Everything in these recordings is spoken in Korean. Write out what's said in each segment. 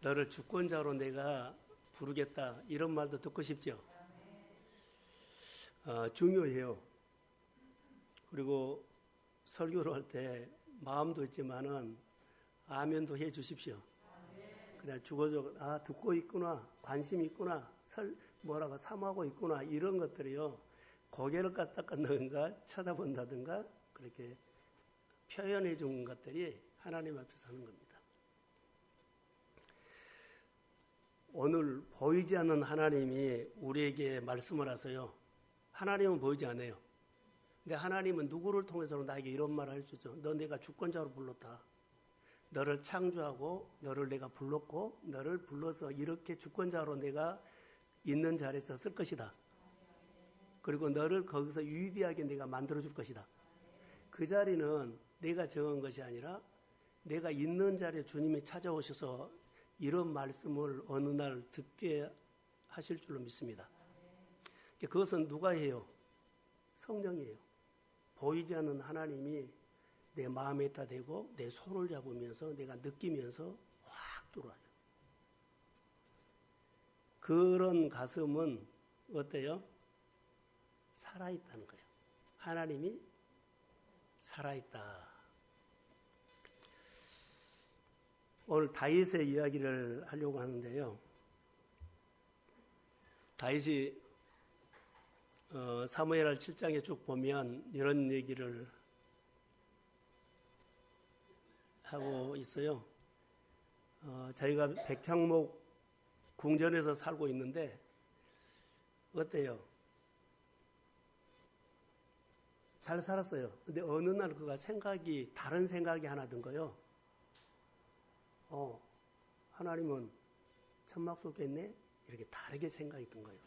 너를 주권자로 내가 부르겠다 이런 말도 듣고 싶죠. 중요해요. 그리고 설교를 할 때 마음도 있지만은 아멘도 해 주십시오. 그냥 죽어져 듣고 있구나, 관심이 있구나, 뭐라고 사모하고 있구나 이런 것들이요. 고개를 까딱까딱한가 쳐다본다든가 그렇게 표현해 준 것들이 하나님 앞에서 하는 겁니다. 오늘 보이지 않는 하나님이 우리에게 말씀을 하세요. 하나님은 보이지 않아요. 근데 하나님은 누구를 통해서 나에게 이런 말을 할 수 있죠. 너 내가 주권자로 불렀다. 너를 창조하고 너를 내가 불렀고 너를 불러서 이렇게 주권자로 내가 있는 자리에서 쓸 것이다. 그리고 너를 거기서 위대하게 내가 만들어줄 것이다. 그 자리는 내가 정한 것이 아니라 내가 있는 자리에 주님이 찾아오셔서 이런 말씀을 어느 날 듣게 하실 줄로 믿습니다. 그것은 누가 해요? 성령이에요. 보이지 않는 하나님이 내 마음에다 대고 내 손을 잡으면서 내가 느끼면서 확 들어와요. 그런 가슴은 어때요? 살아있다는 거예요. 하나님이 살아있다. 오늘 다윗의 이야기를 하려고 하는데요. 다윗이 사무엘하 7장에 쭉 보면 이런 얘기를 하고 있어요. 저희가 백향목 궁전에서 살고 있는데 어때요? 잘 살았어요. 근데 어느 날 그가 다른 생각이 하나 든 거예요. 하나님은 천막 속에 있네? 이렇게 다르게 생각이 든 거예요.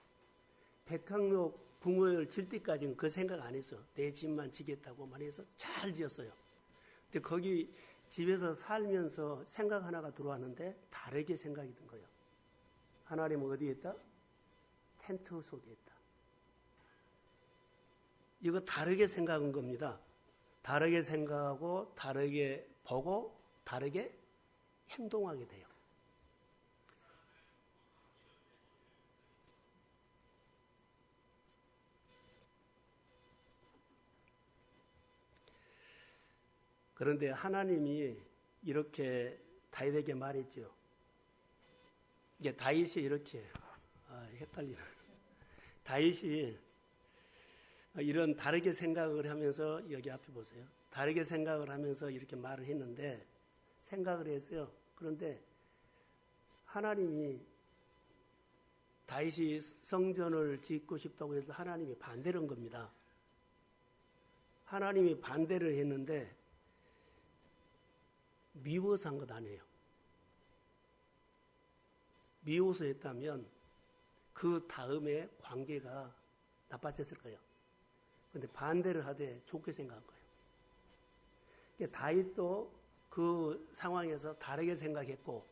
백향목 붕어를 질 때까지는 그 생각 안 했어. 내 집만 지겠다고 말해서 잘 지었어요. 근데 거기 집에서 살면서 생각 하나가 들어왔는데 다르게 생각이 든 거예요. 하나님은 어디에 있다? 텐트 속에 있다. 이거 다르게 생각한 겁니다. 다르게 생각하고 다르게 보고 다르게 행동하게 돼요. 그런데 하나님이 이렇게 다윗에게 말했죠. 이게 다윗이 이렇게 헷갈리네. 다윗이 이런 다르게 생각을 하면서 여기 앞에 보세요. 다르게 생각을 하면서 이렇게 말을 했는데 생각을 했어요. 그런데 하나님이 다윗이 성전을 짓고 싶다고 해서 하나님이 반대를 한 겁니다. 하나님이 반대를 했는데 미워서 한 것 아니에요. 미워서 했다면 그 다음에 관계가 나빠졌을 거예요. 그런데 반대를 하되 좋게 생각한 거예요. 그러니까 다윗도 그 상황에서 다르게 생각했고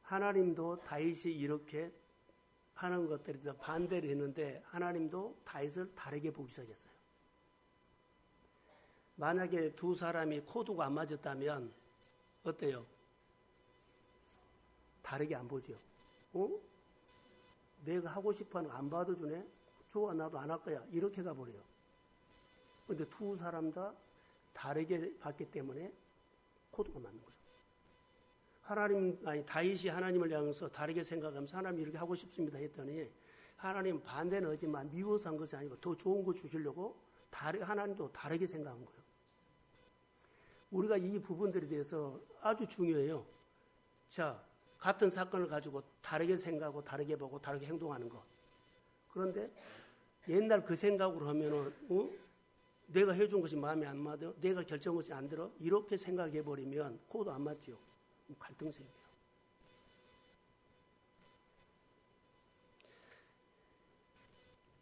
하나님도 다윗이 이렇게 하는 것들에 대해서 반대를 했는데 하나님도 다윗을 다르게 보기 시작했어요. 만약에 두 사람이 코드가 안 맞았다면 어때요? 다르게 안 보죠. 내가 하고 싶어하는 거 안 받아주네? 좋아, 나도 안 할 거야. 이렇게 가버려요. 그런데 두 사람 다 다르게 봤기 때문에 코드가 맞는 거예요. 다윗이 하나님을 향해서 다르게 생각하면서 하나님 이렇게 하고 싶습니다 했더니 하나님 반대는 하지만 미워서 한 것이 아니고 더 좋은 거 주시려고 하나님도 다르게 생각한 거예요. 우리가 이 부분들에 대해서 아주 중요해요. 자, 같은 사건을 가지고 다르게 생각하고 다르게 보고 다르게 행동하는 것. 그런데 옛날 그 생각으로 하면은 내가 해준 것이 마음에 안 맞아요. 내가 결정한 것이 안 들어. 이렇게 생각해버리면 코도 안 맞죠. 갈등 생겨요.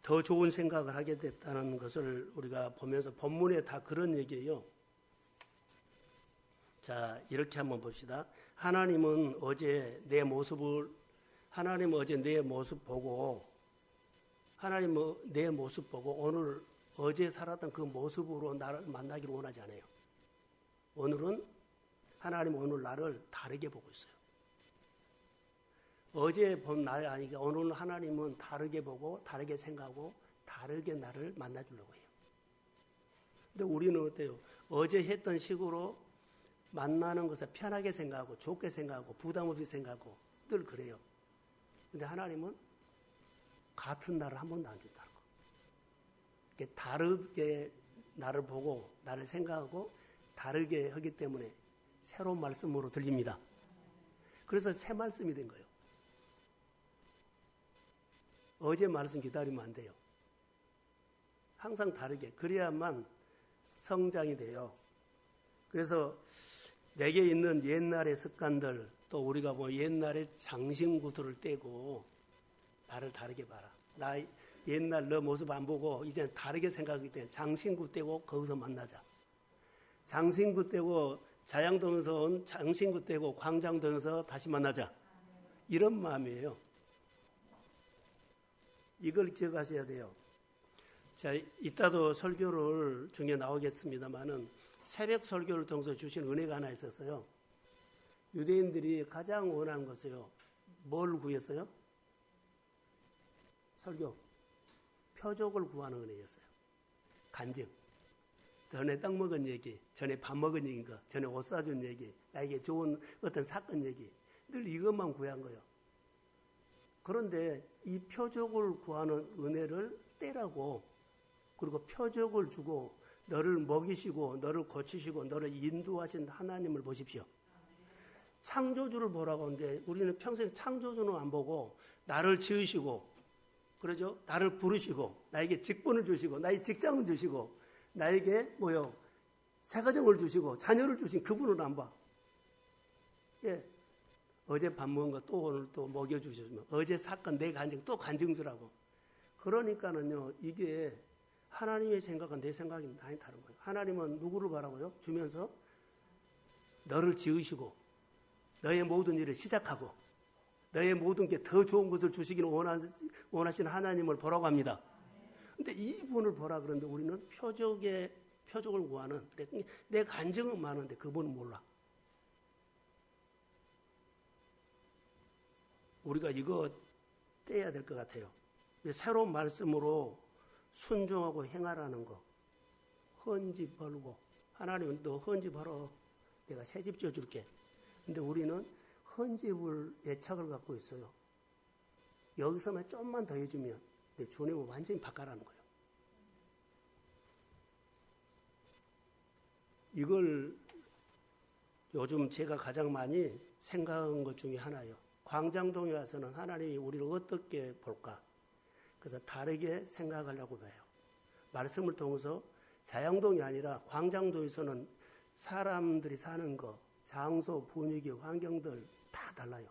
더 좋은 생각을 하게 됐다는 것을 우리가 보면서 본문에 다 그런 얘기예요. 자, 이렇게 한번 봅시다. 하나님은 어제 내 모습 보고 내 모습 보고 오늘 어제 살았던 그 모습으로 나를 만나기를 원하지 않아요. 하나님 오늘 나를 다르게 보고 있어요. 어제 본 나이 아니까 오늘 하나님은 다르게 보고 다르게 생각하고 다르게 나를 만나주려고 해요. 근데 우리는 어때요? 어제 했던 식으로 만나는 것을 편하게 생각하고 좋게 생각하고 부담 없이 생각하고 늘 그래요. 근데 하나님은 같은 나를 한 번도 안 준다는 거. 다르게 나를 보고 나를 생각하고 다르게 하기 때문에 새로운 말씀으로 들립니다. 그래서 새 말씀이 된 거예요. 어제 말씀 기다리면 안 돼요. 항상 다르게 그래야만 성장이 돼요. 그래서 내게 있는 옛날의 습관들 또 우리가 뭐 옛날에 장신구들을 떼고 나를 다르게 봐라. 나 옛날 너 모습 안 보고 이제 다르게 생각하기 때문에 장신구 떼고 거기서 만나자. 장신구 떼고 자양동에서 온 장신구 떼고 광장동에서 다시 만나자. 이런 마음이에요. 이걸 기억하셔야 돼요. 자, 이따도 설교를 중에 나오겠습니다만은 새벽 설교를 통해서 주신 은혜가 하나 있었어요. 유대인들이 가장 원하는 것이요. 뭘 구했어요? 설교. 표적을 구하는 은혜였어요. 간증. 전에 떡 먹은 얘기, 전에 밥 먹은 얘기인 거, 전에 옷 사준 얘기, 나에게 좋은 어떤 사건 얘기. 늘 이것만 구한 거예요. 그런데 이 표적을 구하는 은혜를 떼라고 그리고 표적을 주고 너를 먹이시고 너를 고치시고 너를 인도하신 하나님을 보십시오. 창조주를 보라고 하는데 우리는 평생 창조주는 안 보고 나를 지으시고 그러죠? 나를 부르시고 나에게 직분을 주시고 나의 직장을 주시고 나에게 뭐요? 새 가정을 주시고 자녀를 주신 그분을 안 봐. 예. 어제 밥 먹은 거 또 오늘 또 먹여주시면 어제 사건 내 간증 또 간증 주라고. 그러니까는요 이게 하나님의 생각과 내 생각이 많이 다른 거예요. 하나님은 누구를 바라고요? 주면서 너를 지으시고 너의 모든 일을 시작하고 너의 모든 게 더 좋은 것을 주시기를 원하시는 하나님을 보라고 합니다. 근데 이분을 보라 그러는데 우리는 표적을 구하는 내 간증은 많은데 그분은 몰라. 우리가 이거 떼야 될 것 같아요. 새로운 말씀으로 순종하고 행하라는 거. 헌지 벌고 하나님은 너 헌지 벌어. 내가 새 집 지어줄게. 근데 우리는 헌집을 애착을 갖고 있어요. 여기서만 좀만 더 해주면 내 주님은 완전히 바꿔라는 거예요. 이걸 요즘 제가 가장 많이 생각한 것 중에 하나예요. 광장동에 와서는 하나님이 우리를 어떻게 볼까? 그래서 다르게 생각하려고 해요. 말씀을 통해서 자양동이 아니라 광장동에서는 사람들이 사는 거, 장소, 분위기, 환경들 다 달라요.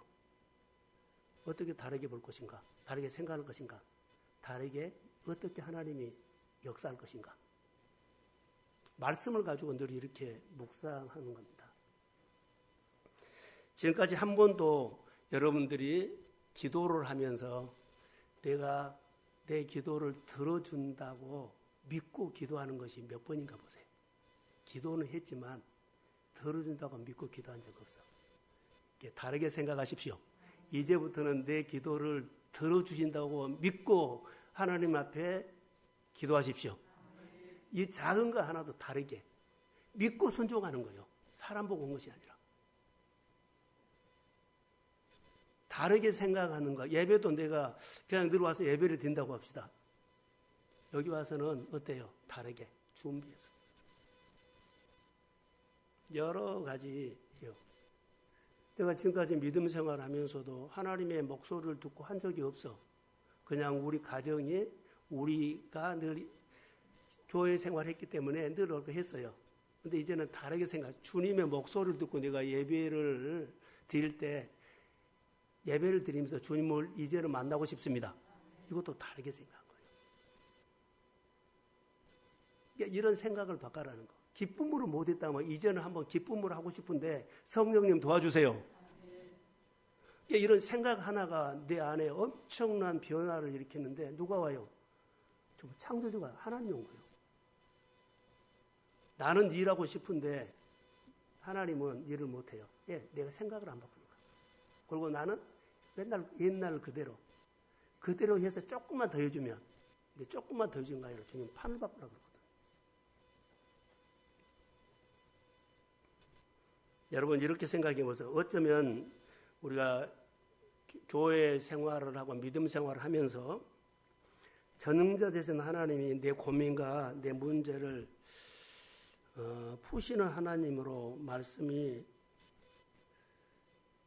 어떻게 다르게 볼 것인가? 다르게 생각할 것인가? 다르게 어떻게 하나님이 역사할 것인가? 말씀을 가지고 늘 이렇게 묵상하는 겁니다. 지금까지 한 번도 여러분들이 기도를 하면서 내가 내 기도를 들어준다고 믿고 기도하는 것이 몇 번인가 보세요. 기도는 했지만 들어준다고 믿고 기도한 적 없어. 다르게 생각하십시오. 이제부터는 내 기도를 들어주신다고 믿고 하나님 앞에 기도하십시오. 이 작은 거 하나도 다르게 믿고 순종하는 거예요. 사람 보고 온 것이 아니라. 다르게 생각하는 거. 예배도 내가 그냥 들어와서 예배를 드린다고 합시다. 여기 와서는 어때요? 다르게 준비해서. 여러 가지요. 내가 지금까지 믿음 생활하면서도 하나님의 목소리를 듣고 한 적이 없어. 그냥 우리 가정이 우리가 늘 교회 생활했기 때문에 늘 그렇게 했어요. 근데 이제는 다르게 생각. 주님의 목소리를 듣고 내가 예배를 드릴 때 예배를 드리면서 주님을 이제는 만나고 싶습니다. 이것도 다르게 생각한 거예요. 이런 생각을 바꿔라는 거. 기쁨으로 못했다면 이제는 한번 기쁨으로 하고 싶은데 성령님 도와주세요. 이런 생각 하나가 내 안에 엄청난 변화를 일으켰는데 누가 와요? 창조주가 하나님이 온 거예요. 나는 일하고 싶은데 하나님은 일을 못해요. 내가 생각을 안 바꾸니까. 그리고 나는 맨날 옛날 그대로 해서 조금만 더 해주면, 근데 조금만 더 해준 거 아니라 주님 판을 바꾸라 그러거든. 여러분 이렇게 생각해 보세요. 어쩌면 우리가 교회 생활을 하고 믿음 생활을 하면서 전능자 되신 하나님이 내 고민과 내 문제를 푸시는 하나님으로 말씀이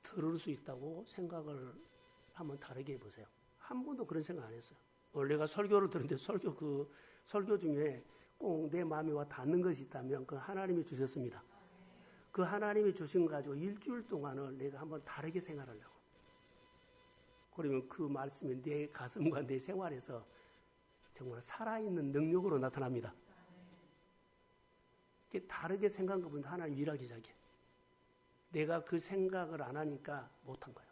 들을 수 있다고 생각을 한번 다르게 해보세요. 한 번도 그런 생각 안 했어요. 내가 설교를 들었는데 설교 중에 꼭 내 마음에 와 닿는 것이 있다면 그 하나님이 주셨습니다. 그 하나님이 주신 거 가지고 일주일 동안을 내가 한번 다르게 생활하려고. 그러면 그 말씀이 내 가슴과 내 생활에서 정말 살아있는 능력으로 나타납니다. 다르게 생각한 것보다 하나님 일하기 시작해. 내가 그 생각을 안 하니까 못한 거예요.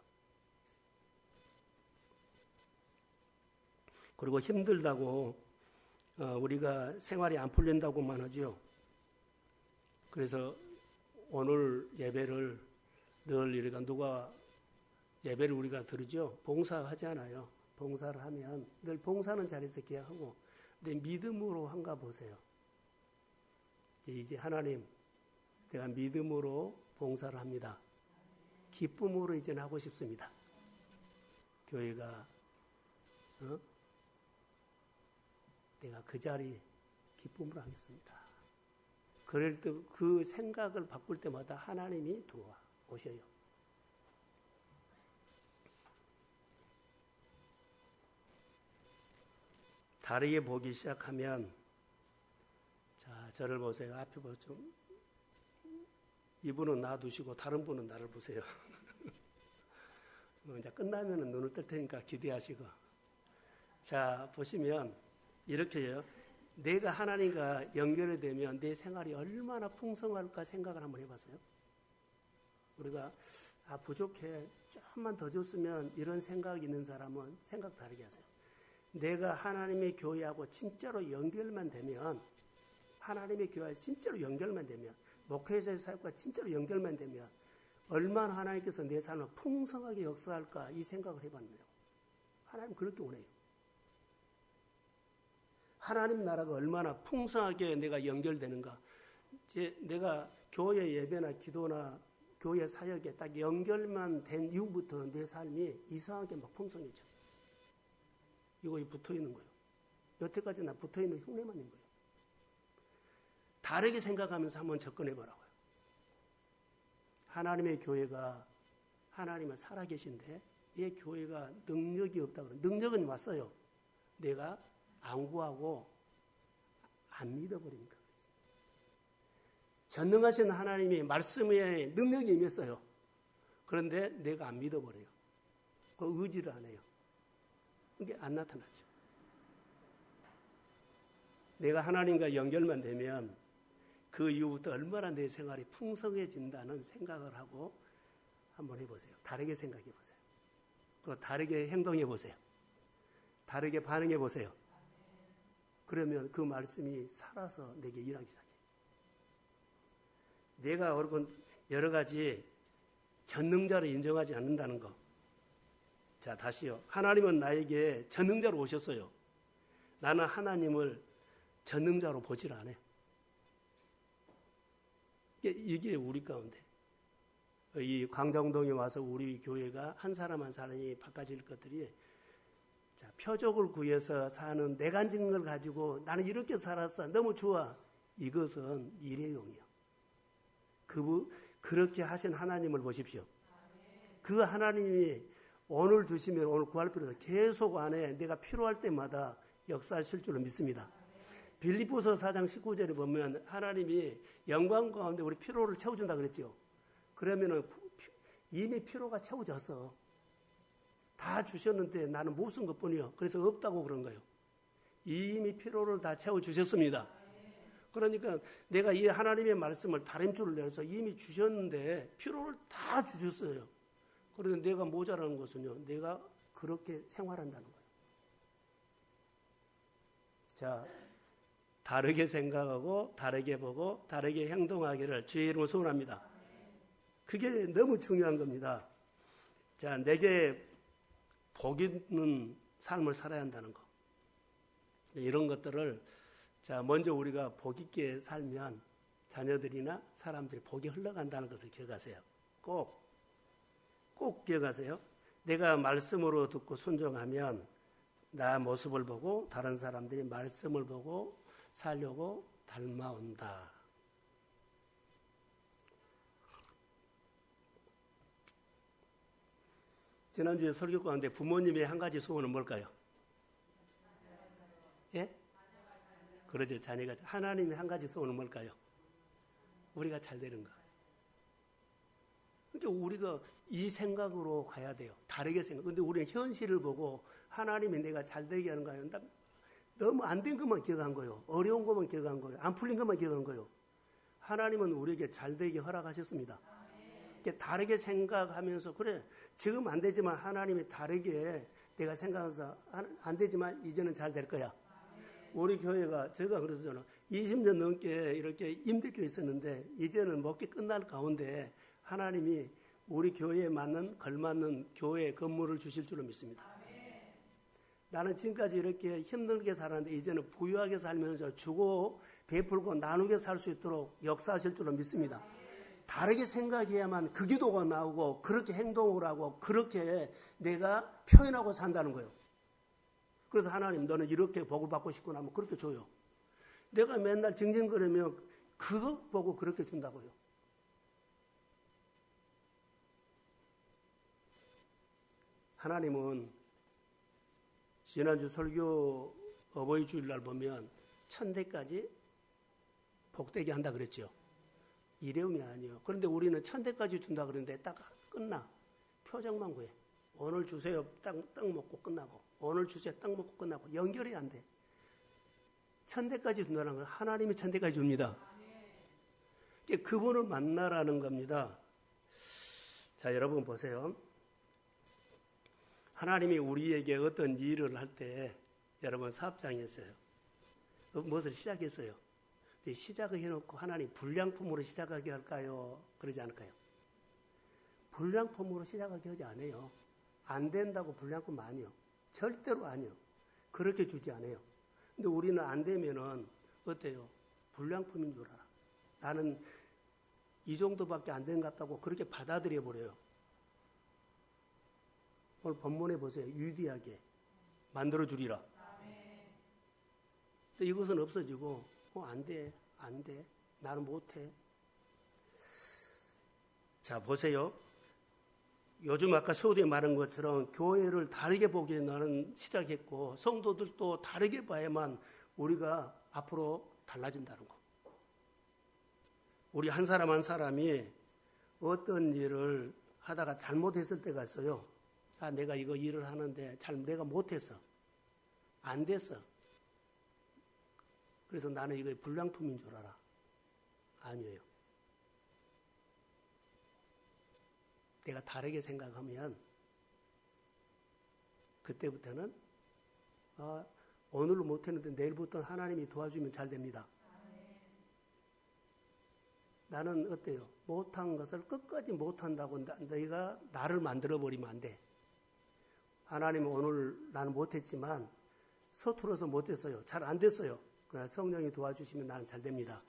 그리고 힘들다고 우리가 생활이 안 풀린다고만 하죠. 그래서 오늘 예배를 늘 우리가 누가 예배를 우리가 들으죠. 봉사하지 않아요. 봉사를 하면 늘 봉사는 자리에서 기약하고 내 믿음으로 한가 보세요. 이제 하나님 내가 믿음으로 봉사를 합니다. 기쁨으로 이제는 하고 싶습니다. 교회가 내가 그 자리 기쁨으로 하겠습니다. 그럴 때 그 생각을 바꿀 때마다 하나님이 들어와 오셔요. 다르게 보기 시작하면, 자, 저를 보세요. 앞에 보세요. 이분은 놔두시고 다른 분은 나를 보세요. 이제 끝나면 눈을 뜰 테니까 기대하시고. 자, 보시면 이렇게 해요. 내가 하나님과 연결이 되면 내 생활이 얼마나 풍성할까 생각을 한번 해봤어요. 우리가 부족해, 조금만 더 줬으면 이런 생각이 있는 사람은 생각 다르게 하세요. 내가 하나님의 교회하고 진짜로 연결만 되면, 하나님의 교회에 진짜로 연결만 되면, 목회자의 삶과 진짜로 연결만 되면 얼마나 하나님께서 내 삶을 풍성하게 역사할까 이 생각을 해봤네요. 하나님 그렇게 원해요. 하나님 나라가 얼마나 풍성하게 내가 연결되는가. 내가 교회 예배나 기도나 교회 사역에 딱 연결만 된 이후부터 내 삶이 이상하게 막 풍성해져. 이거 붙어 있는 거예요. 여태까지 나 붙어 있는 흉내만 있는 거예요. 다르게 생각하면서 한번 접근해 보라고요. 하나님의 교회가 하나님은 살아계신데 이 교회가 능력이 없다고 그래요. 능력은 왔어요. 내가 안 구하고 안 믿어버리니까 그렇지. 전능하신 하나님이 말씀에 능력이 임했어요. 그런데 내가 안 믿어버려요. 그 의지를 안 해요. 그게 안 나타나죠. 내가 하나님과 연결만 되면 그 이후부터 얼마나 내 생활이 풍성해진다는 생각을 하고 한번 해보세요. 다르게 생각해 보세요. 그리고 다르게 행동해 보세요. 다르게 반응해 보세요. 그러면 그 말씀이 살아서 내게 일하기 시작해요. 내가 여러 가지 전능자를 인정하지 않는다는 거. 자, 다시요. 하나님은 나에게 전능자로 오셨어요. 나는 하나님을 전능자로 보질 않아요. 이게 우리 가운데. 이 광장동에 와서 우리 교회가 한 사람 한 사람이 바꿔질 것들이, 자, 표적을 구해서 사는 내 가진 걸 가지고 나는 이렇게 살았어. 너무 좋아. 이것은 일회용이요. 그렇게 하신 하나님을 보십시오. 그 하나님이 오늘 주시면 오늘 구할 필요 없어요. 계속 안에 내가 필요할 때마다 역사하실 줄로 믿습니다. 빌립보서 4장 19절에 보면 하나님이 영광 가운데 우리 필요를 채워준다 그랬죠. 그러면은 이미 필요가 채워졌어. 다 주셨는데 나는 못 쓴 것뿐이요. 그래서 없다고 그런 거예요. 이미 필요를 다 채워주셨습니다. 그러니까 내가 이 하나님의 말씀을 다림줄을 내서 이미 주셨는데 필요를 다 주셨어요. 그런데 내가 모자라는 것은요, 내가 그렇게 생활한다는 거예요. 자, 다르게 생각하고 다르게 보고 다르게 행동하기를 주의 이름으로 소원합니다. 그게 너무 중요한 겁니다. 자, 내게 복 있는 삶을 살아야 한다는 거. 이런 것들을 먼저 우리가 복 있게 살면 자녀들이나 사람들이 복이 흘러간다는 것을 기억하세요. 꼭 기억하세요. 내가 말씀으로 듣고 순종하면 나 모습을 보고 다른 사람들이 말씀을 보고 살려고 닮아온다. 지난주에 설교 가운데 부모님의 한 가지 소원은 뭘까요? 예? 그러죠. 자녀가. 하나님의 한 가지 소원은 뭘까요? 우리가 잘 되는 거. 그러니까 우리가 이 생각으로 가야 돼요. 다르게 생각. 근데 우리는 현실을 보고 하나님이 내가 잘 되게 하는 거예요. 너무 안 된 것만 기억한 거예요. 어려운 것만 기억한 거예요. 안 풀린 것만 기억한 거예요. 하나님은 우리에게 잘 되게 허락하셨습니다. 다르게 생각하면서 그래 지금 안 되지만 하나님이 다르게 내가 생각해서 안 되지만 이제는 잘 될 거야. 우리 교회가 제가 그래서 20년 넘게 이렇게 임대교회 있었는데 이제는 먹기 끝날 가운데 하나님이 우리 교회에 맞는 걸맞는 교회 건물을 주실 줄로 믿습니다. 나는 지금까지 이렇게 힘들게 살았는데 이제는 부유하게 살면서 주고 베풀고 나누게 살 수 있도록 역사하실 줄로 믿습니다. 다르게 생각해야만 그 기도가 나오고 그렇게 행동을 하고 그렇게 내가 표현하고 산다는 거예요. 그래서 하나님 너는 이렇게 복을 받고 싶구나 하면 그렇게 줘요. 내가 맨날 징징거리면 그거 보고 그렇게 준다고요. 하나님은 지난주 설교 어버이 주일날 보면 천대까지 복되게 한다 그랬죠. 일회용이 아니에요. 그런데 우리는 천대까지 준다 그러는데 딱 끝나. 표정만 구해. 오늘 주세요. 딱 먹고 끝나고. 오늘 주세요. 딱 먹고 끝나고. 연결이 안 돼. 천대까지 준다는 건 하나님이 천대까지 줍니다. 그분을 만나라는 겁니다. 자, 여러분 보세요. 하나님이 우리에게 어떤 일을 할 때 여러분 사업장이었어요. 무엇을 시작했어요. 시작을 해놓고 하나님 불량품으로 시작하게 할까요? 그러지 않을까요? 불량품으로 시작하게 하지 않아요. 안 된다고 불량품 아니요. 절대로 아니요. 그렇게 주지 않아요. 근데 우리는 안 되면은 어때요? 불량품인 줄 알아. 나는 이 정도밖에 안 된 것 같다고 그렇게 받아들여 버려요. 오늘 본문에 보세요. 유디하게 만들어 주리라. 근데 이것은 없어지고 안 돼. 나는 못해. 자, 보세요. 요즘 아까 서두에 말한 것처럼 교회를 다르게 보게 나는 시작했고 성도들도 다르게 봐야만 우리가 앞으로 달라진다는 거. 우리 한 사람 한 사람이 어떤 일을 하다가 잘못했을 때가 있어요. 내가 이거 일을 하는데 내가 못했어. 안 됐어. 그래서 나는 이거 불량품인 줄 알아. 아니에요. 내가 다르게 생각하면 그때부터는 오늘은 못했는데 내일부터는 하나님이 도와주면 잘 됩니다. 나는 어때요? 못한 것을 끝까지 못한다고 너희가 나를 만들어버리면 안 돼. 하나님은 오늘 나는 못했지만 서툴러서 못했어요. 잘 안 됐어요. 그러나 성령이 도와주시면 나는 잘 됩니다.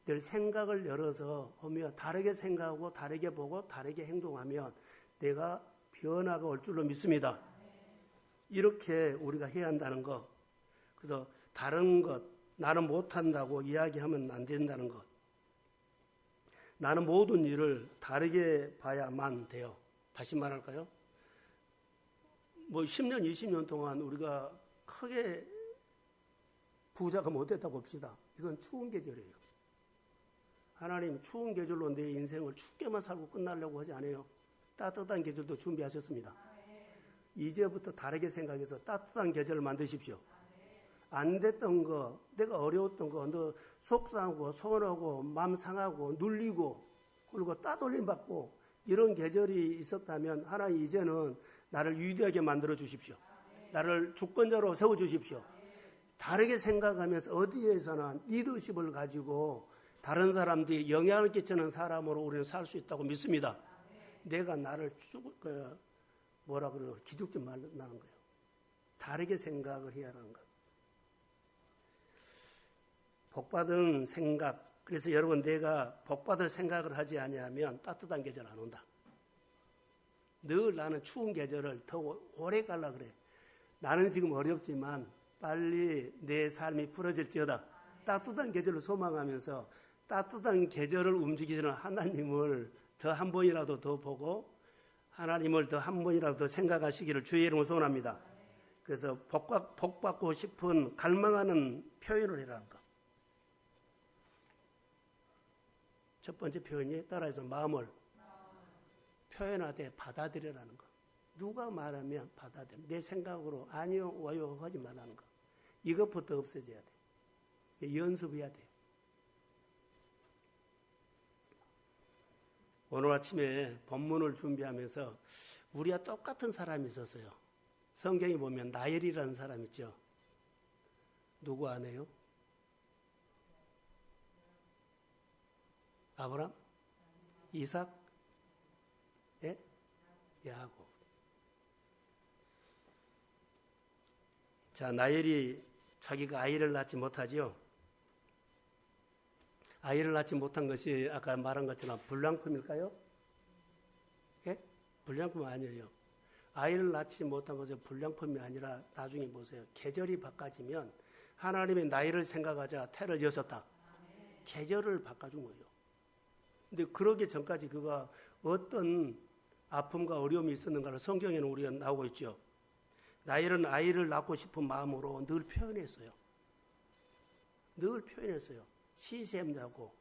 늘 생각을 열어서 하며 다르게 생각하고 다르게 보고 다르게 행동하면 내가 변화가 올 줄로 믿습니다. 이렇게 우리가 해야 한다는 것. 그래서 다른 것, 나는 못한다고 이야기하면 안 된다는 것. 나는 모든 일을 다르게 봐야만 돼요. 다시 말할까요? 10년, 20년 동안 우리가 크게 부자가 못됐다고 봅시다. 이건 추운 계절이에요. 하나님 추운 계절로 내 인생을 춥게만 살고 끝나려고 하지 않아요. 따뜻한 계절도 준비하셨습니다. 이제부터 다르게 생각해서 따뜻한 계절을 만드십시오. 안 됐던 거, 내가 어려웠던 거, 너 속상하고 서운하고 마음 상하고 눌리고 그리고 따돌림 받고 이런 계절이 있었다면 하나님 이제는 나를 위대하게 만들어 주십시오. 나를 주권자로 세워 주십시오. 다르게 생각하면서 어디에서나 리더십을 가지고 다른 사람들이 영향을 끼치는 사람으로 우리는 살 수 있다고 믿습니다. 내가 나를 뭐라 그래요? 기죽지 말라는 거예요. 다르게 생각을 해야 하는 것. 복받은 생각. 그래서 여러분, 내가 복받을 생각을 하지 아니하면 따뜻한 계절 안 온다. 늘 나는 추운 계절을 더 오래 가려고 그래. 나는 지금 어렵지만 빨리 내 삶이 풀어질지어다. 따뜻한 계절을 소망하면서 따뜻한 계절을 움직이시는 하나님을 더 한 번이라도 더 보고 하나님을 더 한 번이라도 더 생각하시기를 주의 이름으로 소원합니다. 그래서 복받고 싶은 갈망하는 표현을 해라는 거. 첫 번째 표현이 따라해서 마음을 표현하되 받아들여라는 거. 누가 말하면 받아들여. 내 생각으로 아니요, 와요 하지 말라는 거. 이것부터 없어져야 돼. 연습해야 돼. 오늘 아침에 본문을 준비하면서 우리와 똑같은 사람이 있었어요. 성경에 보면 나엘이라는 사람 있죠. 누구 아네요? 아브람? 이삭? 예? 야곱. 자, 나엘이 자기가 아이를 낳지 못하지요. 아이를 낳지 못한 것이 아까 말한 것처럼 불량품일까요? 예? 불량품 아니에요. 아이를 낳지 못한 것은 불량품이 아니라 나중에 보세요. 계절이 바꿔지면 하나님의 나이를 생각하자 태를 여셨다. 계절을 바꿔준 거예요. 근데 그러기 전까지 그가 어떤 아픔과 어려움이 있었는가를 성경에는 우리가 나오고 있죠. 나엘은 아이를 낳고 싶은 마음으로 늘 표현했어요. 늘 표현했어요. 시샘나고,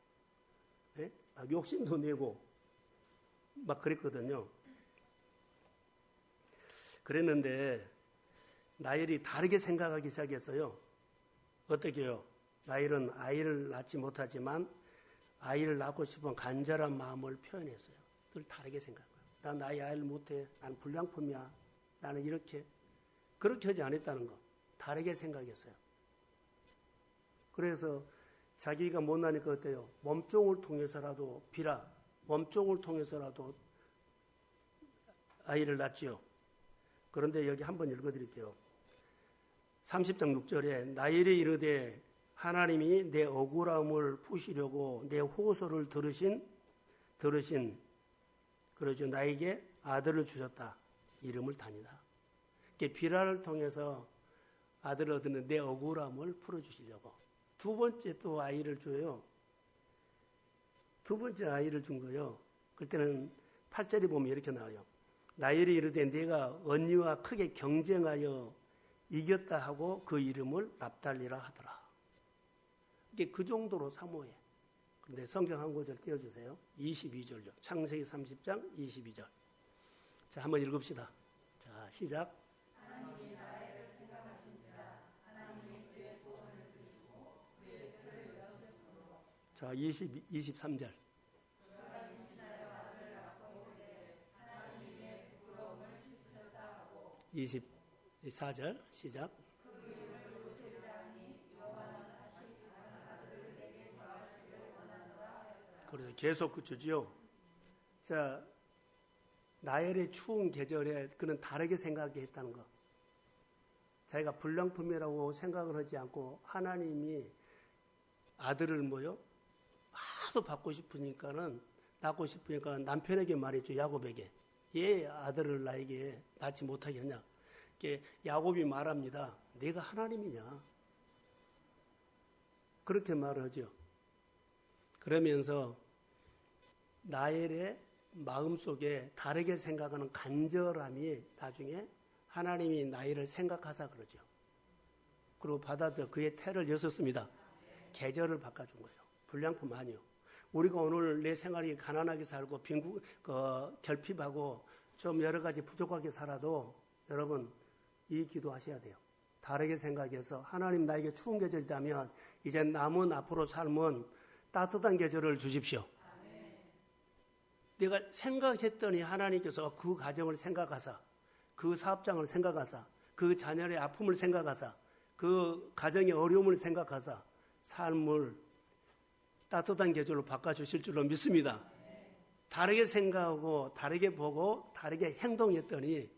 예? 욕심도 내고, 막 그랬거든요. 그랬는데, 나엘이 다르게 생각하기 시작했어요. 어떻게 해요? 나엘은 아이를 낳지 못하지만, 아이를 낳고 싶은 간절한 마음을 표현했어요. 늘 다르게 생각해요. 난 나의 아이를 못해. 난 불량품이야. 나는 이렇게. 그렇게 하지 않았다는 거. 다르게 생각했어요. 그래서 자기가 못나니까 어때요? 몸종을 통해서라도 비라. 몸종을 통해서라도 아이를 낳지요. 그런데 여기 한번 읽어드릴게요. 30장 6절에 나엘이 이르되 하나님이 내 억울함을 푸시려고 내 호소를 들으신 그러죠. 나에게 아들을 주셨다. 이름을 다니라. 비라를 통해서 아들을 얻는 내 억울함을 풀어주시려고. 두 번째 또 아이를 줘요. 두 번째 아이를 준 거예요. 그때는 8절에 보면 이렇게 나와요. 나엘이 이르되 내가 언니와 크게 경쟁하여 이겼다 하고 그 이름을 납달리라 하더라. 이게 그 정도로 사모해. 그런데 성경 한 구절 띄워주세요. 22절요. 창세기 30장 22절. 자, 한번 읽읍시다. 자, 시작. 하나님이 나엘을 생각하신지라 하나님이 그의 소원을 들으시고 그의 표를 여셨으므로. 자, 23절. 24절 시작. 그래서 계속 그쳐지요. 자, 나엘의 추운 계절에 그는 다르게 생각했다는 거. 자기가 불량품이라고 생각을 하지 않고 하나님이 아들을 하도 낳고 싶으니까 남편에게 말했죠. 야곱에게. 얘 아들을 나에게 낳지 못하겠냐. 야곱이 말합니다. 내가 하나님이냐. 그렇게 말을 하죠. 그러면서 나엘의 마음속에 다르게 생각하는 간절함이 나중에 하나님이 나엘을 생각하사 그러죠. 그리고 받아들여 그의 태를 여셨습니다. 계절을 바꿔준 거예요. 불량품 아니요. 우리가 오늘 내 생활이 가난하게 살고 결핍하고 좀 여러 가지 부족하게 살아도 여러분 이 기도하셔야 돼요. 다르게 생각해서 하나님 나에게 추운 계절이라면 이제 남은 앞으로 삶은 따뜻한 계절을 주십시오. 내가 생각했더니 하나님께서 그 가정을 생각하사 그 사업장을 생각하사 그 자녀의 아픔을 생각하사 그 가정의 어려움을 생각하사 삶을 따뜻한 계절로 바꿔주실 줄로 믿습니다. 다르게 생각하고 다르게 보고 다르게 행동했더니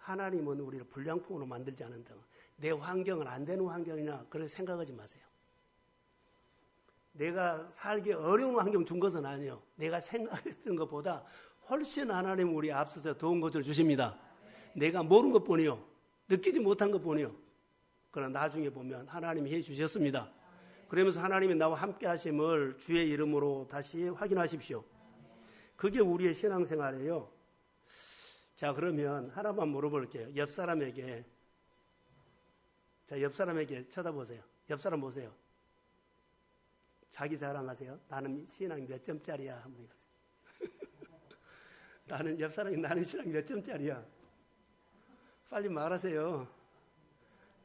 하나님은 우리를 불량품으로 만들지 않는다. 내 환경은 안 되는 환경이냐 그렇게 생각하지 마세요. 내가 살기 어려운 환경 준 것은 아니에요. 내가 생각했던 것보다 훨씬 하나님 우리 앞서서 좋은 것을 주십니다. 내가 모르는 것뿐이요. 느끼지 못한 것뿐이요. 그러나 나중에 보면 하나님이 해주셨습니다. 그러면서 하나님이 나와 함께 하심을 주의 이름으로 다시 확인하십시오. 그게 우리의 신앙생활이에요. 자, 그러면 하나만 물어볼게요. 옆 사람에게 쳐다보세요. 옆 사람 보세요. 자기 자랑하세요. 나는 신앙 몇 점짜리야? 한번 해보세요. 옆 사람이 나는 신앙 몇 점짜리야? 빨리 말하세요.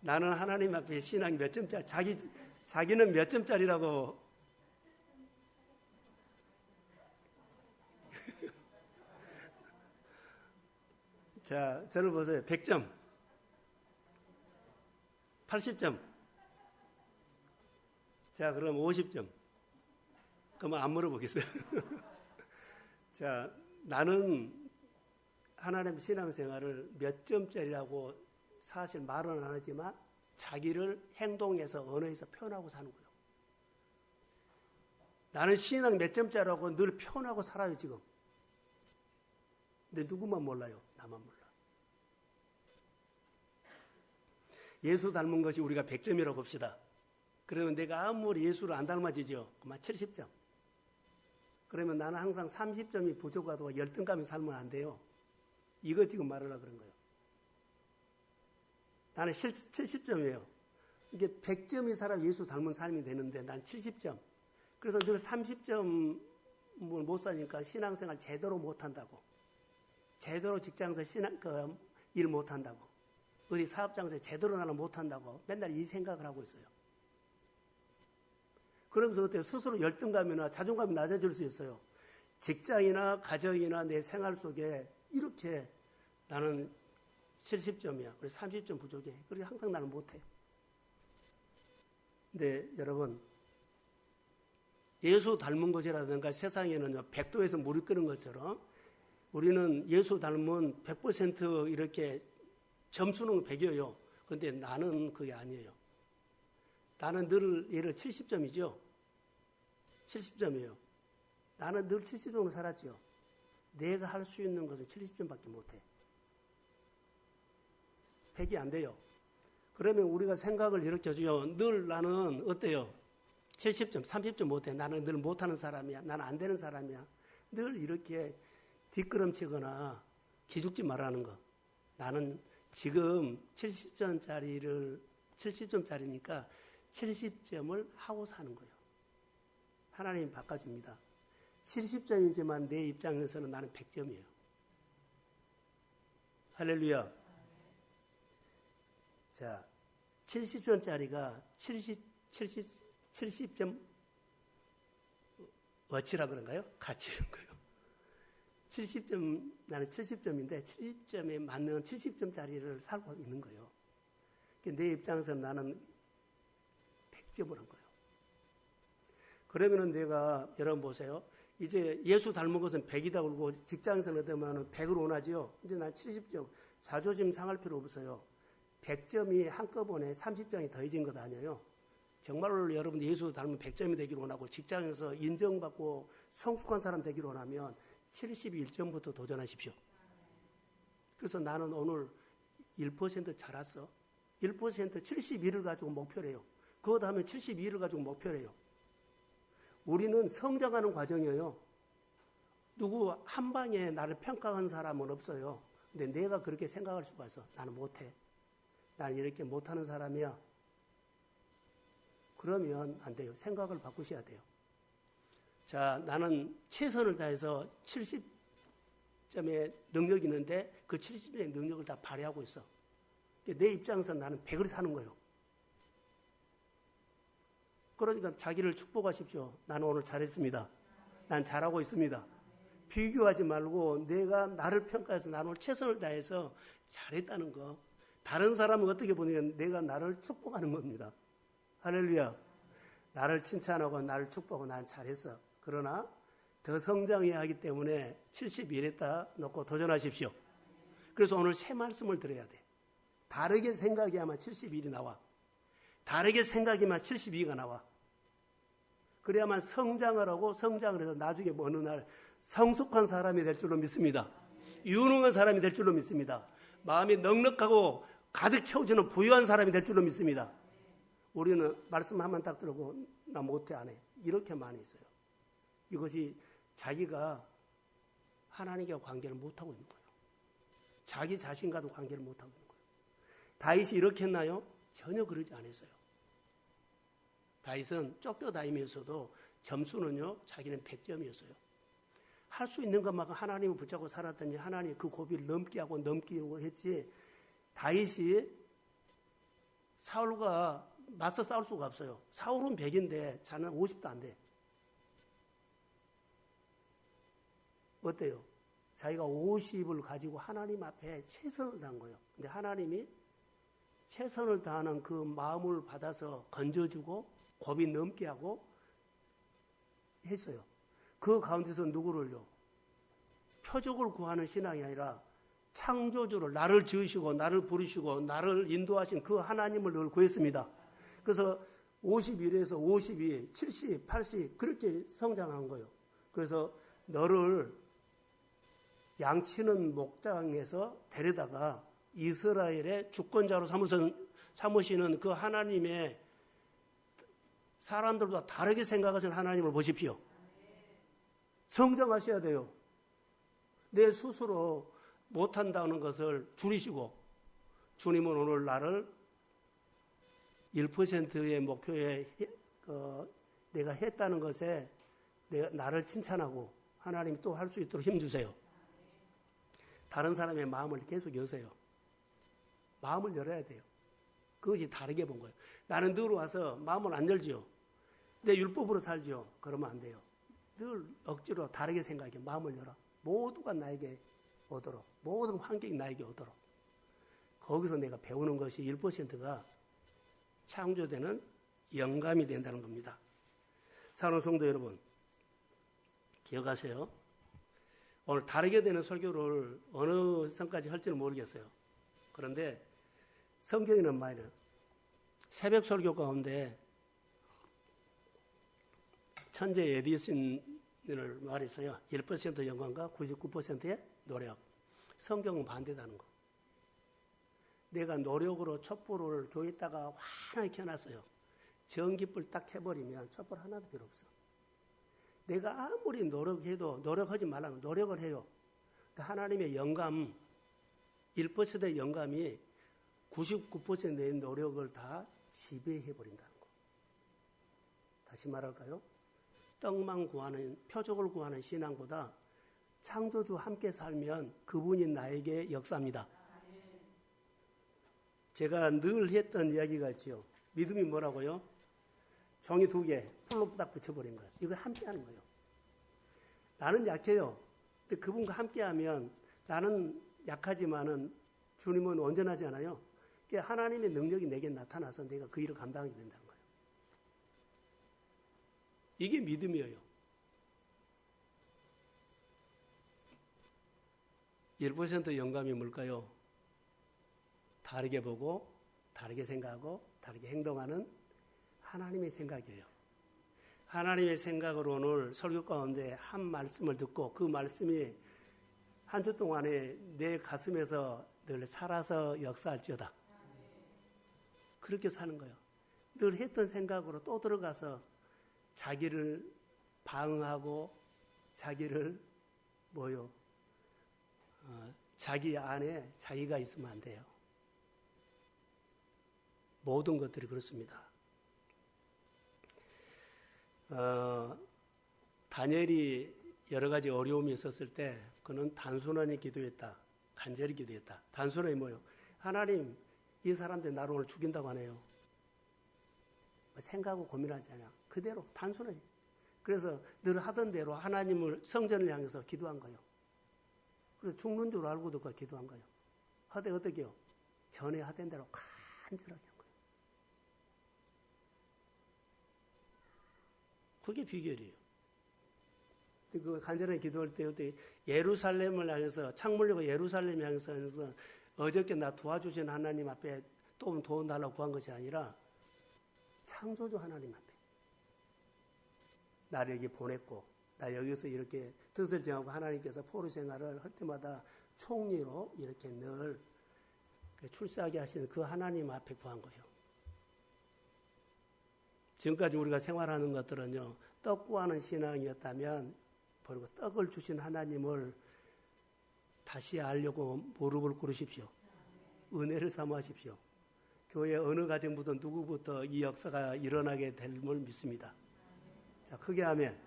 나는 하나님 앞에 신앙 몇 점짜리? 자기는 몇 점짜리라고? 자, 저를 보세요. 100점. 80점. 자, 그럼 50점. 그럼 안 물어보겠어요. 자, 나는 하나님 신앙생활을 몇 점짜리라고 사실 말은 안 하지만 자기를 행동에서 언어에서 표현하고 사는 거예요. 나는 신앙 몇 점짜리라고 늘 표현하고 살아요, 지금. 근데 누구만 몰라요? 나만 몰라. 예수 닮은 것이 우리가 100점이라고 봅시다. 그러면 내가 아무리 예수를 안 닮아지죠? 그만 70점. 그러면 나는 항상 30점이 부족하다고 열등감이 살면 안 돼요. 이거 지금 말하려고 그런 거예요. 나는 70점이에요. 이게 100점이 사람 예수 닮은 삶이 되는데 난 70점. 그래서 늘 30점 못 사니까 신앙생활 제대로 못한다고. 제대로 직장에서 일 못한다고. 어디 사업장에서 제대로 나는 못한다고. 맨날 이 생각을 하고 있어요. 그러면서 어때요? 스스로 열등감이나 자존감이 낮아질 수 있어요. 직장이나 가정이나 내 생활 속에 이렇게 나는 70점이야. 그래서 30점 부족해. 그렇게 항상 나는 못해. 근데 여러분, 예수 닮은 것이라든가 세상에는 100도에서 물이 끓는 것처럼 우리는 예수 닮은 100% 이렇게 점수는 100이에요. 그런데 나는 그게 아니에요. 나는 늘 예를 70점이죠. 70점이에요. 나는 늘 70점으로 살았죠. 내가 할 수 있는 것은 70점밖에 못해. 100이 안 돼요. 그러면 우리가 생각을 이렇게 해줘요. 늘 나는 어때요? 70점, 30점 못해. 나는 늘 못하는 사람이야. 나는 안 되는 사람이야. 늘 이렇게 뒷걸음치거나 기죽지 말라는 거. 나는 지금 70점짜리니까 70점을 하고 사는 거예요. 하나님이 바꿔줍니다. 70점이지만 내 입장에서는 나는 100점이에요. 할렐루야. 자, 70점짜리가 70점 어치라 그런가요? 같이 이런 거예요. 70점, 나는 70점인데 70점에 맞는 70점짜리를 살고 있는 거예요. 내 입장에서 나는 100점을 한 거예요. 그러면은 내가, 여러분 보세요. 이제 예수 닮은 것은 100이다 그러고 직장에서는 어떠면 100을 원하지요. 근데 난 70점. 자존심 상할 필요 없어요. 100점이 한꺼번에 30점이 더해진 것 아니에요. 정말로 여러분 예수 닮은 100점이 되기를 원하고 직장에서 인정받고 성숙한 사람 되기를 원하면 71점부터 도전하십시오. 그래서 나는 오늘 1% 잘했어. 1% 71을 가지고 목표를 해요. 그거 다음에 72를 가지고 목표를 해요. 우리는 성장하는 과정이에요. 누구 한 방에 나를 평가한 사람은 없어요. 근데 내가 그렇게 생각할 수가 있어. 나는 못해. 나는 이렇게 못하는 사람이야. 그러면 안 돼요. 생각을 바꾸셔야 돼요. 자, 나는 최선을 다해서 70점의 능력이 있는데 그 70점의 능력을 다 발휘하고 있어. 내 입장에서 나는 100을 사는 거예요. 그러니까 자기를 축복하십시오. 나는 오늘 잘했습니다. 난 잘하고 있습니다. 비교하지 말고 내가 나를 평가해서 나는 오늘 최선을 다해서 잘했다는 거. 다른 사람은 어떻게 보냐면 내가 나를 축복하는 겁니다. 할렐루야. 나를 칭찬하고 나를 축복하고 난 잘했어. 그러나 더 성장해야 하기 때문에 71에다 놓고 도전하십시오. 그래서 오늘 새 말씀을 들어야 돼. 다르게 생각해야만 71이 나와. 다르게 생각해야만 72가 나와. 그래야만 성장을 하고 성장을 해서 나중에 어느 날 성숙한 사람이 될 줄로 믿습니다. 유능한 사람이 될 줄로 믿습니다. 마음이 넉넉하고 가득 채워지는 부유한 사람이 될 줄로 믿습니다. 우리는 말씀 한번 딱 들고 나 못해 안 해. 이렇게 많이 있어요. 이것이 자기가 하나님과 관계를 못하고 있는 거예요. 자기 자신과도 관계를 못하고 있는 거예요. 다윗이 이렇게 했나요? 전혀 그러지 않았어요. 다윗은 쫓겨다니면서도 점수는요, 자기는 100점이었어요. 할 수 있는 것만큼 하나님을 붙잡고 살았더니 하나님이 그 고비를 넘게 하고 넘기고 했지, 다윗이 사울과 맞서 싸울 수가 없어요. 사울은 100인데 자는 50도 안 돼. 어때요? 자기가 50을 가지고 하나님 앞에 최선을 다한 거예요. 근데 하나님이 최선을 다하는 그 마음을 받아서 건져주고 고비 넘게 하고 했어요. 그 가운데서 누구를요? 표적을 구하는 신앙이 아니라 창조주를, 나를 지으시고 나를 부르시고 나를 인도하신 그 하나님을 늘 구했습니다. 그래서 51에서 52, 70, 80 그렇게 성장한 거예요. 그래서 너를 양치는 목장에서 데려다가 이스라엘의 주권자로 삼으시는 그 하나님의 사람들보다 다르게 생각하시는 하나님을 보십시오. 성장하셔야 돼요. 내 스스로 못한다는 것을 줄이시고, 주님은 오늘 나를 1%의 목표에 내가 했다는 것에 나를 칭찬하고 하나님 또 할 수 있도록 힘주세요. 다른 사람의 마음을 계속 여세요. 마음을 열어야 돼요. 그것이 다르게 본 거예요. 나는 늘 와서 마음을 안 열지요. 내 율법으로 살지요. 그러면 안 돼요. 늘 억지로 다르게 생각해. 마음을 열어. 모두가 나에게 오도록, 모든 환경이 나에게 오도록. 거기서 내가 배우는 것이 1%가 창조되는 영감이 된다는 겁니다. 사랑하는 성도 여러분, 기억하세요. 오늘 다르게 되는 설교를 어느 선까지 할지는 모르겠어요. 그런데 성경에는 말이에요. 새벽 설교 가운데 천재 에디슨을 말했어요. 1% 영광과 99%의 노력. 성경은 반대다는 거. 내가 노력으로 촛불을 교회에다가 환하게 켜놨어요. 전기불 딱 켜버리면 촛불 하나도 필요 없어. 내가 아무리 노력해도 노력하지 말라고 노력을 해요. 하나님의 영감, 1%의 영감이 99%의 노력을 다 지배해버린다는 거. 다시 말할까요? 떡만 구하는, 표적을 구하는 신앙보다 창조주 함께 살면 그분이 나에게 역사합니다. 제가 늘 했던 이야기가 있죠. 믿음이 뭐라고요? 종이 2개 풀로 딱 붙여버린 거예요. 이거 함께 하는 거예요. 나는 약해요. 근데 그분과 함께 하면 나는 약하지만은 주님은 온전하지 않아요. 그러니까 하나님의 능력이 내게 나타나서 내가 그 일을 감당하게 된다는 거예요. 이게 믿음이에요. 1% 영감이 뭘까요? 다르게 보고, 다르게 생각하고, 다르게 행동하는 하나님의 생각이에요. 하나님의 생각으로 오늘 설교 가운데 한 말씀을 듣고 그 말씀이 한 주 동안에 내 가슴에서 늘 살아서 역사할지어다. 그렇게 사는 거예요. 늘 했던 생각으로 또 들어가서 자기를 방어하고 자기를 자기 안에 자기가 있으면 안 돼요. 모든 것들이 그렇습니다. 다니엘이 여러 가지 어려움이 있었을 때 그는 단순하게 기도했다. 간절히 기도했다. 단순하게 뭐요? 하나님, 이 사람들 나를 오늘 죽인다고 하네요. 생각하고 고민하지 않아. 그대로 단순하게. 그래서 늘 하던 대로 하나님을 성전을 향해서 기도한 거예요. 그래서 죽는 줄 알고도 그 기도한 거예요. 하되 어떻게 해요? 전에 하던 대로 간절하게 한 거예요. 그게 비결이에요. 그 간절히 기도할 때 어떻게 예루살렘을 향해서 창문 열고 예루살렘 향해서 어저께 나 도와주신 하나님 앞에 또 도움 달라고 구한 것이 아니라 창조주 하나님 앞에 나를 여기 보냈고 나 여기서 이렇게 뜻을 정하고 하나님께서 포로 생활을 할 때마다 총리로 이렇게 늘 출세하게 하시는 그 하나님 앞에 구한 거예요. 지금까지 우리가 생활하는 것들은요, 떡 구하는 신앙이었다면 그리고 떡을 주신 하나님을 다시 알려고 무릎을 꿇으십시오. 은혜를 사모하십시오. 교회 어느 가정부터 누구부터 이 역사가 일어나게 될 걸 믿습니다. 자, 크게 하면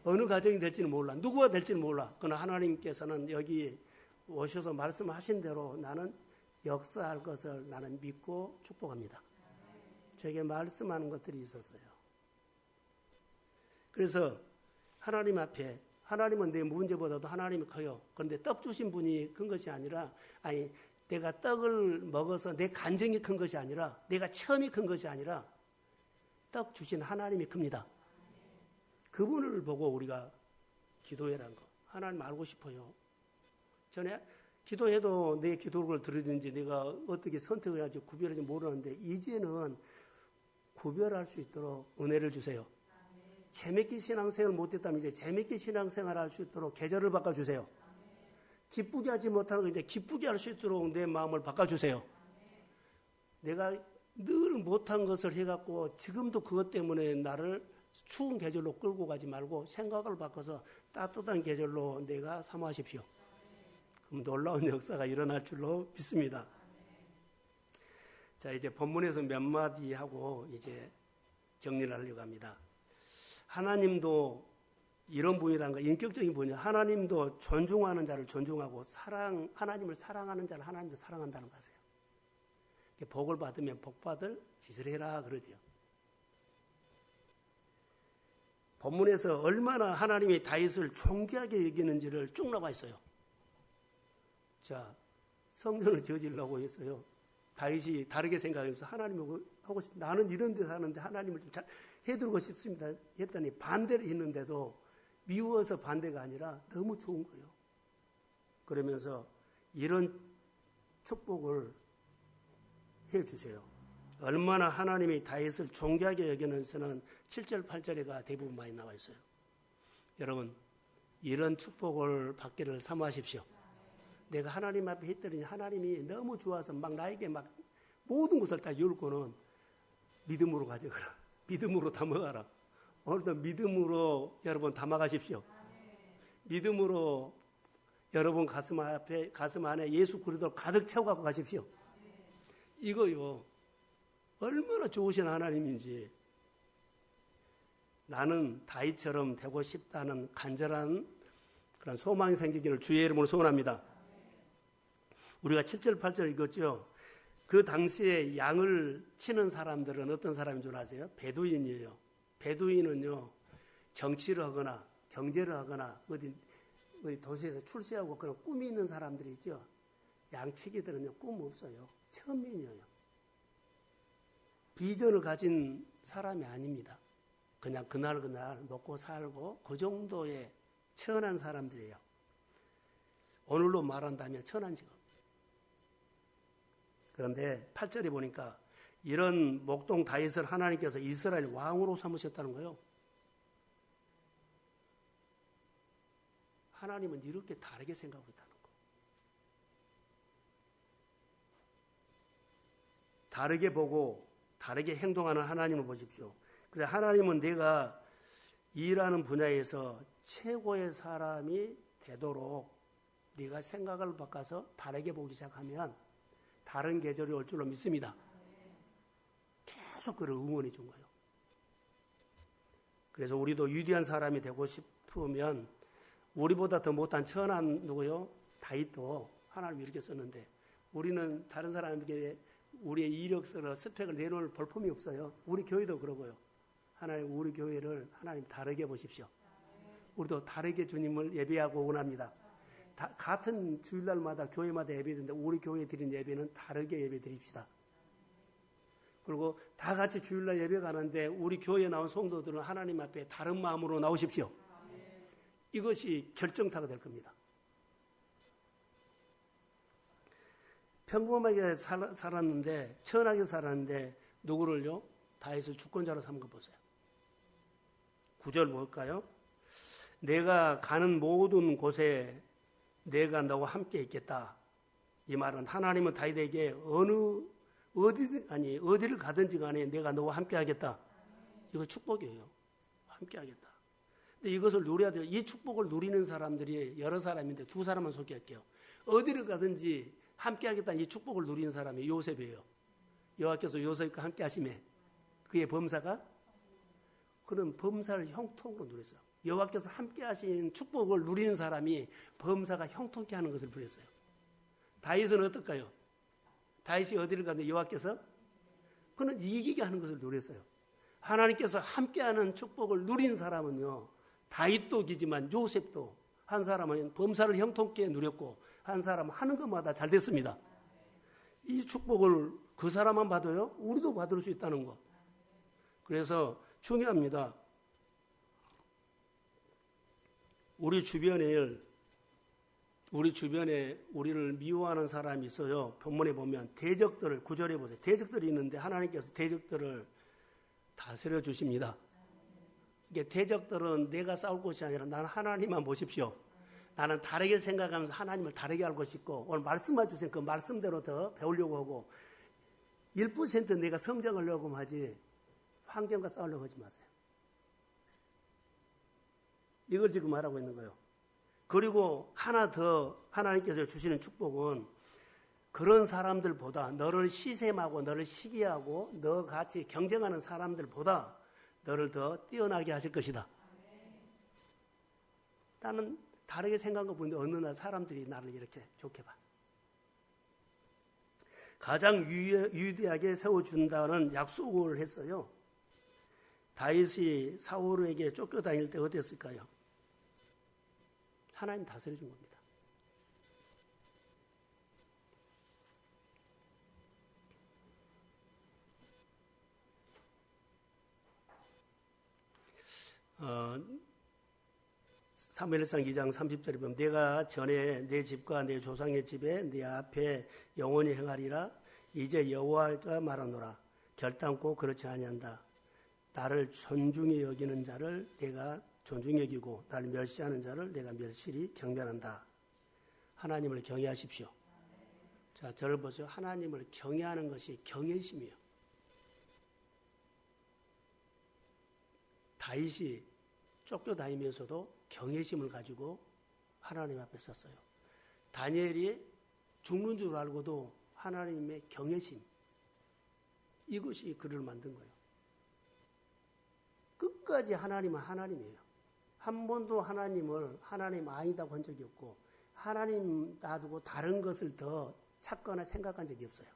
어느 가정이 될지는 몰라. 누구가 될지는 몰라. 그러나 하나님께서는 여기 오셔서 말씀하신 대로 나는 역사할 것을 나는 믿고 축복합니다. 저에게 말씀하는 것들이 있었어요. 그래서 하나님 앞에 하나님은 내 문제보다도 하나님이 커요. 그런데 떡 주신 분이 큰 것이 아니라 아니 내가 떡을 먹어서 내 간증이 큰 것이 아니라 내가 체험이 큰 것이 아니라 떡 주신 하나님이 큽니다. 그분을 보고 우리가 기도해라는 거. 하나님 알고 싶어요. 전에 기도해도 내 기도를 들으든지 내가 어떻게 선택을 해야지 구별하지 모르는데 이제는 구별할 수 있도록 은혜를 주세요. 재밌게 신앙생활을 못했다면 이제 재밌게 신앙생활을 할 수 있도록 계절을 바꿔주세요. 기쁘게 하지 못하는 거 이제 기쁘게 할 수 있도록 내 마음을 바꿔주세요. 내가 늘 못한 것을 해갖고 지금도 그것 때문에 나를 추운 계절로 끌고 가지 말고 생각을 바꿔서 따뜻한 계절로 내가 사모하십시오. 그럼 놀라운 역사가 일어날 줄로 믿습니다. 자, 이제 본문에서 몇 마디 하고 이제 정리를 하려고 합니다. 하나님도 이런 분이라는 거, 인격적인 분이에요. 하나님도 존중하는 자를 존중하고 하나님을 사랑하는 자를 하나님도 사랑한다는 거 아세요? 복을 받으면 복 받을 짓을 해라 그러죠. 본문에서 얼마나 하나님이 다윗을 존귀하게 여기는지를 쭉 나와 있어요. 자, 성전을 지어지려고 했어요. 다윗이 다르게 생각해서 하나님을 하고 싶 나는 이런 데 사는데 하나님을 좀 잘 해두고 싶습니다 했더니 반대를 했는데도 미워서 반대가 아니라 너무 좋은 거예요. 그러면서 이런 축복을 해주세요. 얼마나 하나님이 다윗을 존귀하게 여기는지는 7절 8절에가 대부분 많이 나와 있어요. 여러분 이런 축복을 받기를 사모하십시오. 내가 하나님 앞에 했더니 하나님이 너무 좋아서 막 나에게 막 모든 것을 다 열고는 믿음으로 가져가라. 믿음으로 담아가라. 오늘도 믿음으로 여러분 담아가십시오. 믿음으로 여러분 가슴 안에 예수 그리스도를 가득 채워갖고 가십시오. 이거요. 얼마나 좋으신 하나님인지. 나는 다윗처럼 되고 싶다는 간절한 그런 소망이 생기기를 주의 이름으로 소원합니다. 우리가 7절 8절 읽었죠. 그 당시에 양을 치는 사람들은 어떤 사람인 줄 아세요? 베두인이에요. 베두인은요, 정치를 하거나 경제를 하거나 어디 도시에서 출세하고 그런 꿈이 있는 사람들이 있죠. 양치기들은요, 꿈 없어요. 천민이에요. 비전을 가진 사람이 아닙니다. 그냥 그날 먹고 살고 그 정도의 천한 사람들이에요. 오늘로 말한다면 천한 직업. 그런데 8절에 보니까 이런 목동 다윗을 하나님께서 이스라엘 왕으로 삼으셨다는 거예요. 하나님은 이렇게 다르게 생각하고 있다는 거. 다르게 보고 다르게 행동하는 하나님을 보십시오. 그래서 하나님은 내가 일하는 분야에서 최고의 사람이 되도록 네가 생각을 바꿔서 다르게 보기 시작하면 다른 계절이 올 줄로 믿습니다. 계속 그를 응원해 준 거예요. 그래서 우리도 위대한 사람이 되고 싶으면 우리보다 더 못한 천한 누구요? 다윗도 하나님이 이렇게 썼는데 우리는 다른 사람에게 우리의 이력서를 스펙을 내놓을 볼품이 없어요. 우리 교회도 그러고요. 하나님 우리 교회를 하나님 다르게 보십시오. 우리도 다르게 주님을 예배하고 원합니다. 같은 주일날마다 교회마다 예배드리는데 우리 교회에 드린 예배는 다르게 예배 드립시다. 그리고 다 같이 주일날 예배 가는데 우리 교회에 나온 성도들은 하나님 앞에 다른 마음으로 나오십시오. 이것이 결정타가 될 겁니다. 평범하게 살았는데, 천하게 살았는데 누구를요? 다윗을 주권자로 삼은 거 보세요. 9절 볼까요? 내가 가는 모든 곳에 내가 너와 함께 있겠다. 이 말은 하나님은 다윗에게 어디를 가든지 간에 내가 너와 함께 하겠다. 이거 축복이에요. 함께 하겠다. 근데 이것을 누려야 돼요. 이 축복을 누리는 사람들이 여러 사람인데 두 사람만 소개할게요. 어디를 가든지 함께 하겠다는 이 축복을 누리는 사람이 요셉이에요. 여호와께서 요셉과 함께 하시매 그의 범사가 그런 범사를 형통으로 누렸어요. 여호와께서 함께 하신 축복을 누리는 사람이 범사가 형통케 하는 것을 누렸어요. 다윗은 어떨까요? 다윗이 어디를 가는데 여호와께서 그는 이기게 하는 것을 누렸어요. 하나님께서 함께하는 축복을 누린 사람은요, 다윗도 기지만 요셉도 한 사람은 범사를 형통케 누렸고 한 사람은 하는 것마다 잘 됐습니다. 이 축복을 그 사람만 받아요? 우리도 받을 수 있다는 것. 그래서 중요합니다. 우리 주변에 우리를 미워하는 사람이 있어요. 본문에 보면 대적들을, 9절에 보세요. 대적들이 있는데 하나님께서 대적들을 다스려 주십니다. 이게 대적들은 내가 싸울 것이 아니라 나는 하나님만 보십시오. 나는 다르게 생각하면서 하나님을 다르게 알고 싶고 오늘 말씀만 주세요. 그 말씀대로 더 배우려고 하고 1% 내가 성장하려고 하지 환경과 싸우려고 하지 마세요. 이걸 지금 말하고 있는 거예요. 그리고 하나 더 하나님께서 주시는 축복은 그런 사람들보다 너를 시샘하고 너를 시기하고 너 같이 경쟁하는 사람들보다 너를 더 뛰어나게 하실 것이다. 나는 다르게 생각하고 보는데 어느 날 사람들이 나를 이렇게 좋게 봐. 가장 위대하게 세워준다는 약속을 했어요. 다윗이 사울에게 쫓겨다닐 때 어땠을까요? 하나님 다스려 준 겁니다. 사무엘상 2장 30절에 보면 내가 전에 내 집과 내 조상의 집에 내 앞에 영원히 행하리라. 이제 여호와가 말하노라. 결단코 그렇지 아니한다. 나를 존중히 여기는 자를 내가 존중히 여기고 나를 멸시하는 자를 내가 멸시리 경멸한다. 하나님을 경외하십시오. 자, 저를 보세요. 하나님을 경외하는 것이 경외심이에요. 다윗이 쫓겨다니면서도 경외심을 가지고 하나님 앞에 섰어요. 다니엘이 죽는 줄 알고도 하나님의 경외심, 이것이 그를 만든 거예요. 끝까지 하나님은 하나님이에요. 한 번도 하나님을 하나님 아니다고 한 적이 없고 하나님 놔두고 다른 것을 더 찾거나 생각한 적이 없어요.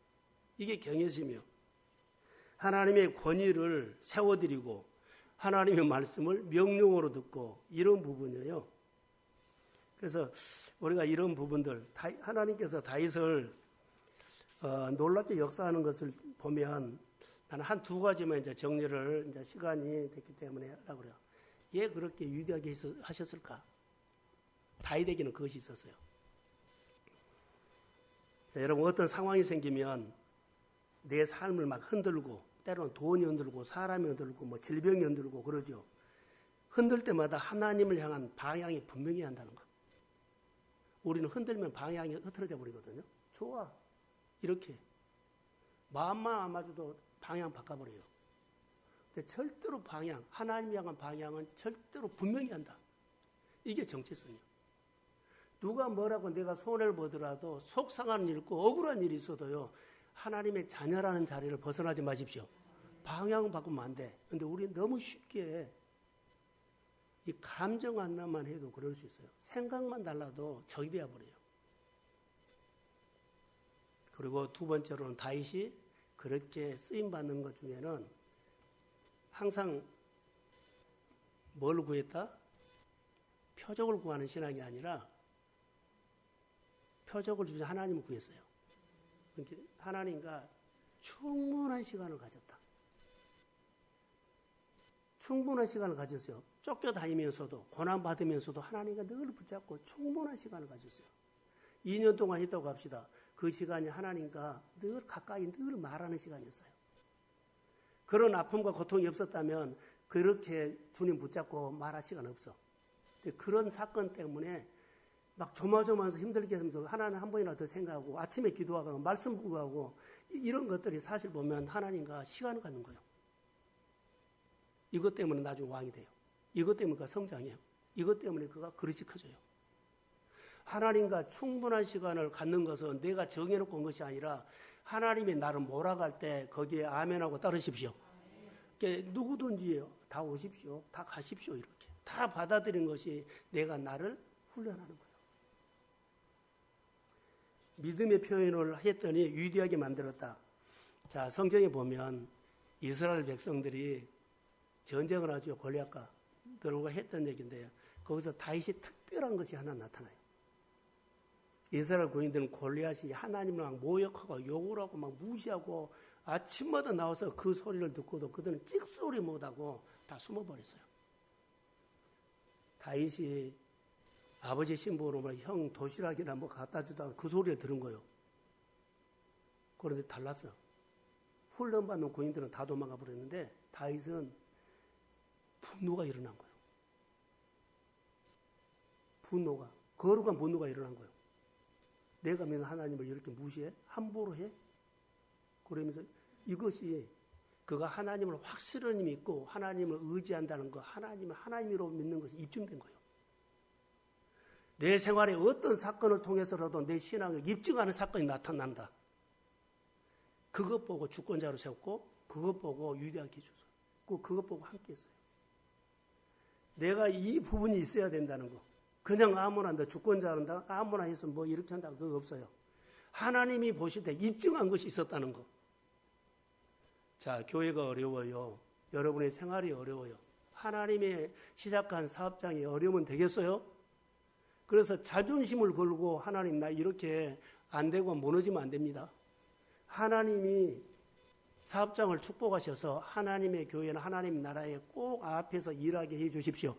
이게 경외심이에요. 하나님의 권위를 세워드리고 하나님의 말씀을 명령으로 듣고 이런 부분이에요. 그래서 우리가 이런 부분들, 하나님께서 다윗을 놀랍게 역사하는 것을 보면 나는 한 두 가지만 이제 정리를 이제 시간이 됐기 때문에 하려고 그래요. 왜 그렇게 위대하게 하셨을까? 다윗에게는 그것이 있었어요. 자, 여러분 어떤 상황이 생기면 내 삶을 막 흔들고 때로는 돈이 흔들고 사람이 흔들고 뭐 질병이 흔들고 그러죠. 흔들 때마다 하나님을 향한 방향이 분명히 한다는 거. 우리는 흔들면 방향이 흐트러져 버리거든요. 좋아. 이렇게. 마음만 안 맞아도 방향 바꿔버려요. 근데 절대로 방향, 하나님 향한 방향은 절대로 분명히 한다. 이게 정체성이에요. 누가 뭐라고 내가 손해를 보더라도 속상한 일 있고 억울한 일이 있어도요. 하나님의 자녀라는 자리를 벗어나지 마십시오. 방향 바꾸면 안 돼. 근데 우리 너무 쉽게 이 감정 하나만 해도 그럴 수 있어요. 생각만 달라도 적이 되어버려요. 그리고 두 번째로는 다윗이 그렇게 쓰임받는 것 중에는 항상 뭘 구했다? 표적을 구하는 신앙이 아니라 표적을 주신 하나님을 구했어요. 하나님과 충분한 시간을 가졌다. 충분한 시간을 가졌어요. 쫓겨다니면서도 고난받으면서도 하나님과 늘 붙잡고 충분한 시간을 가졌어요. 2년 동안 했다고 합시다. 그 시간이 하나님과 늘 가까이 늘 말하는 시간이었어요. 그런 아픔과 고통이 없었다면 그렇게 주님 붙잡고 말할 시간 없어. 그런 사건 때문에 막 조마조마해서 힘들게 하면서 하나님 한 번이나 더 생각하고 아침에 기도하고 말씀 구하고 이런 것들이 사실 보면 하나님과 시간을 갖는 거예요. 이것 때문에 나중에 왕이 돼요. 이것 때문에 그가 성장해요. 이것 때문에 그가 그릇이 커져요. 하나님과 충분한 시간을 갖는 것은 내가 정해놓고 온 것이 아니라 하나님이 나를 몰아갈 때 거기에 아멘하고 따르십시오. 그러니까 누구든지 다 오십시오. 다 가십시오. 이렇게. 다 받아들이는 것이 내가 나를 훈련하는 거예요. 믿음의 표현을 했더니 위대하게 만들었다. 자, 성경에 보면 이스라엘 백성들이 전쟁을 하죠. 골리앗과 들고 했던 얘기인데요. 거기서 다윗이 특별한 것이 하나 나타나요. 이스라엘 군인들은 골리앗이 하나님을 막 모욕하고 욕을 하고 막 무시하고 아침마다 나와서 그 소리를 듣고도 그들은 찍소리 못하고 다 숨어버렸어요. 다윗이 아버지 신부로 형 도시락이나 뭐 갖다 주다가 그 소리를 들은 거예요. 그런데 달랐어. 훈련받는 군인들은 다 도망가 버렸는데 다윗은 분노가 일어난 거예요. 분노가, 거룩한 분노가 일어난 거예요. 내가 믿는 하나님을 이렇게 무시해? 함부로 해? 그러면서 이것이 그가 하나님을 확실히 믿고 하나님을 의지한다는 거, 하나님을 하나님으로 믿는 것이 입증된 거예요. 내 생활에 어떤 사건을 통해서라도 내 신앙을 입증하는 사건이 나타난다. 그것 보고 주권자로 세웠고 그것 보고 위대하게 해줘서 그것 보고 함께 했어요. 내가 이 부분이 있어야 된다는 거. 그냥 아무나 한다, 주권자 한다, 아무나 해서 뭐 이렇게 한다, 그거 없어요. 하나님이 보실 때 입증한 것이 있었다는 거. 자, 교회가 어려워요. 여러분의 생활이 어려워요. 하나님의 시작한 사업장이 어려우면 되겠어요? 그래서 자존심을 걸고 하나님 나 이렇게 안 되고 무너지면 안 됩니다. 하나님이 사업장을 축복하셔서 하나님의 교회는 하나님 나라에 꼭 앞에서 일하게 해 주십시오.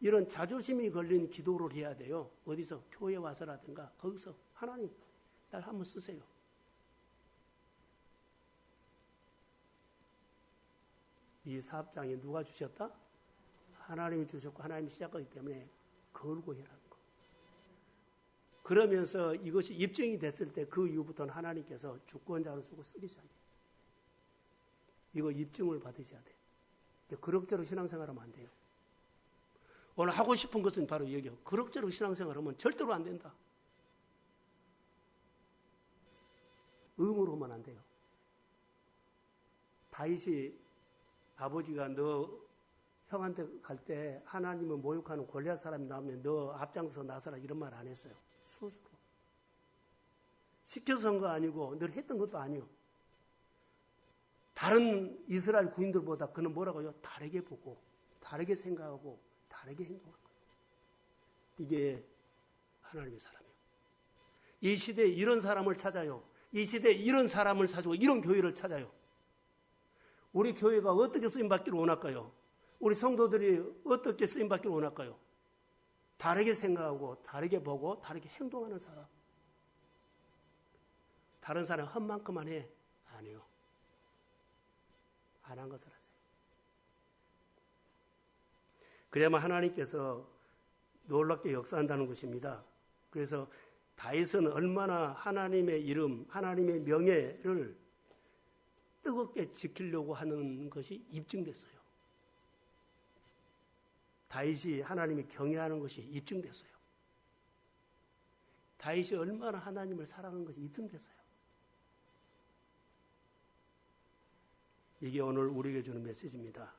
이런 자존심이 걸린 기도를 해야 돼요. 어디서? 교회 와서라든가 거기서 하나님 날 한번 쓰세요. 이 사업장에 누가 주셨다? 하나님이 주셨고 하나님이 시작하기 때문에 걸고 해라는 거. 그러면서 이것이 입증이 됐을 때 그 이후부터는 하나님께서 주권자로 쓰고 쓰기 시작해요. 이거 입증을 받으셔야 돼요. 그럭저럭 신앙생활하면 안 돼요. 오늘 하고 싶은 것은 바로 여기요. 그럭저럭 신앙생활하면 절대로 안 된다. 의무로만 안 돼요. 다윗이 아버지가 너 형한테 갈 때 하나님을 모욕하는 골리앗 사람이 나오면 너 앞장서서 나서라 이런 말 안 했어요. 스스로. 시켜서 한 거 아니고 늘 했던 것도 아니요. 다른 이스라엘 군인들보다 그는 뭐라고요? 다르게 보고 다르게 생각하고 다르게 행동한 거예요. 이게 하나님의 사람이에요. 이 시대에 이런 사람을 찾아요. 이 시대에 이런 사람을 사주고 이런 교회를 찾아요. 우리 교회가 어떻게 쓰임받기를 원할까요? 우리 성도들이 어떻게 쓰임받기를 원할까요? 다르게 생각하고 다르게 보고 다르게 행동하는 사람. 다른 사람 한 만큼만 해? 아니요. 안 한 것을 하세요. 그래야만 하나님께서 놀랍게 역사한다는 것입니다. 그래서 다윗은 얼마나 하나님의 이름, 하나님의 명예를 뜨겁게 지키려고 하는 것이 입증됐어요. 다윗이 하나님이 경외하는 것이 입증됐어요. 다윗이 얼마나 하나님을 사랑하는 것이 입증됐어요. 이게 오늘 우리에게 주는 메시지입니다.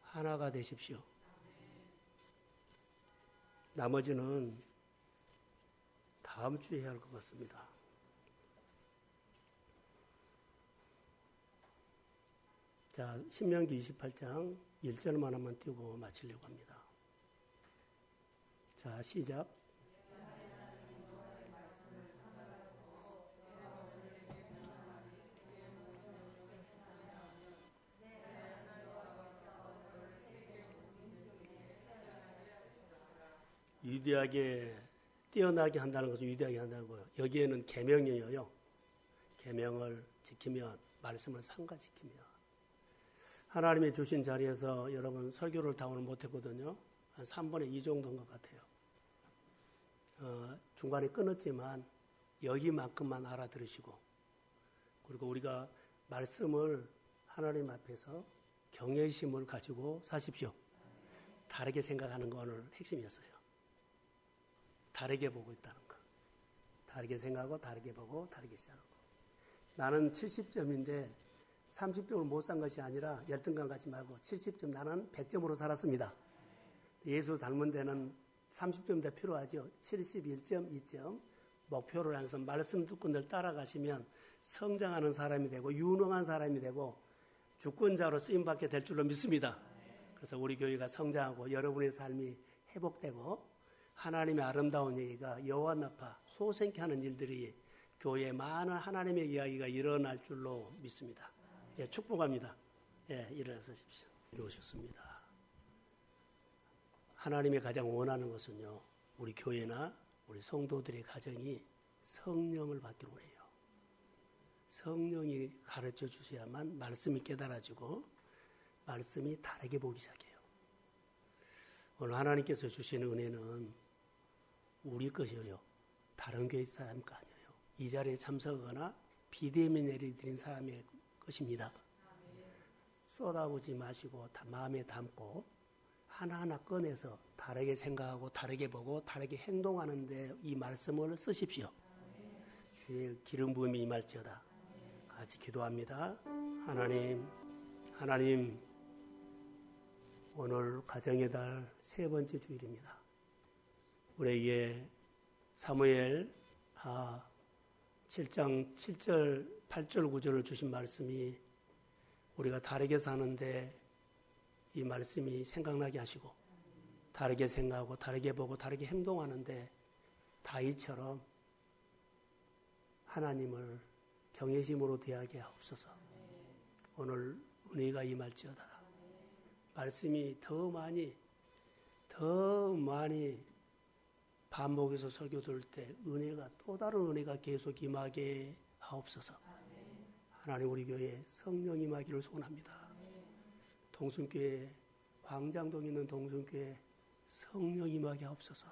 하나가 되십시오. 나머지는 다음 주에 해야 할 것 같습니다. 자, 신명기 28장 1절만 한번 띄우고 마치려고 합니다. 자, 시작. 위대하게 뛰어나게 한다는 것은 위대하게 한다고요. 여기에는 계명이에요. 계명을 지키면, 말씀을 상가시키며. 하나님이 주신 자리에서 여러분 설교를 다 오늘 못했거든요. 한 3분의 2 정도인 것 같아요. 중간에 끊었지만 여기만큼만 알아들으시고, 그리고 우리가 말씀을 하나님 앞에서 경외심을 가지고 사십시오. 다르게 생각하는 거 오늘 핵심이었어요. 다르게 보고 있다는 거. 다르게 생각하고 다르게 보고 다르게 시작하고. 나는 70점인데 30점을 못 산 것이 아니라 열등감 갖지 말고 70점, 나는 100점으로 살았습니다. 예수 닮은 데는 30점 더 필요하죠. 71점, 2점. 목표를 향해서 말씀 듣고 늘 따라가시면 성장하는 사람이 되고 유능한 사람이 되고 주권자로 쓰임받게 될 줄로 믿습니다. 그래서 우리 교회가 성장하고 여러분의 삶이 회복되고 하나님의 아름다운 얘기가 여호와 나파 소생케 하는 일들이 교회에 많은 하나님의 이야기가 일어날 줄로 믿습니다. 예, 축복합니다. 예, 일어나십시오. 이루셨습니다. 하나님이 가장 원하는 것은요, 우리 교회나 우리 성도들의 가정이 성령을 받기로 해요. 성령이 가르쳐 주셔야만 말씀이 깨달아지고 말씀이 다르게 보기 시작해요. 오늘 하나님께서 주시는 은혜는 우리 것이에요. 다른 교회 사람 거 아니에요. 이 자리에 참석하거나 비대면 내려드린 사람의 것입니다. 쏟아부지 마시고 마음에 담고 하나하나 꺼내서 다르게 생각하고 다르게 보고 다르게 행동하는데 이 말씀을 쓰십시오. 주의 기름 부음이 임할지어다. 같이 기도합니다. 하나님, 오늘 가정의 달 3번째 주일입니다. 우리에게 사무엘 7장 7절, 8절, 9절을 주신 말씀이 우리가 다르게 사는데 이 말씀이 생각나게 하시고 다르게 생각하고 다르게 보고 다르게 행동하는데 다윗처럼 하나님을 경외심으로 대하게 하옵소서. 오늘 은혜가 임할지어다. 말씀이 더 많이 반복해서 설교 들을 때 은혜가 또 다른 은혜가 계속 임하게 하옵소서. 하나님, 우리 교회에 성령 임하기를 소원합니다. 동순교회, 광장동에 있는 동순교회 성령 임하게 하옵소서.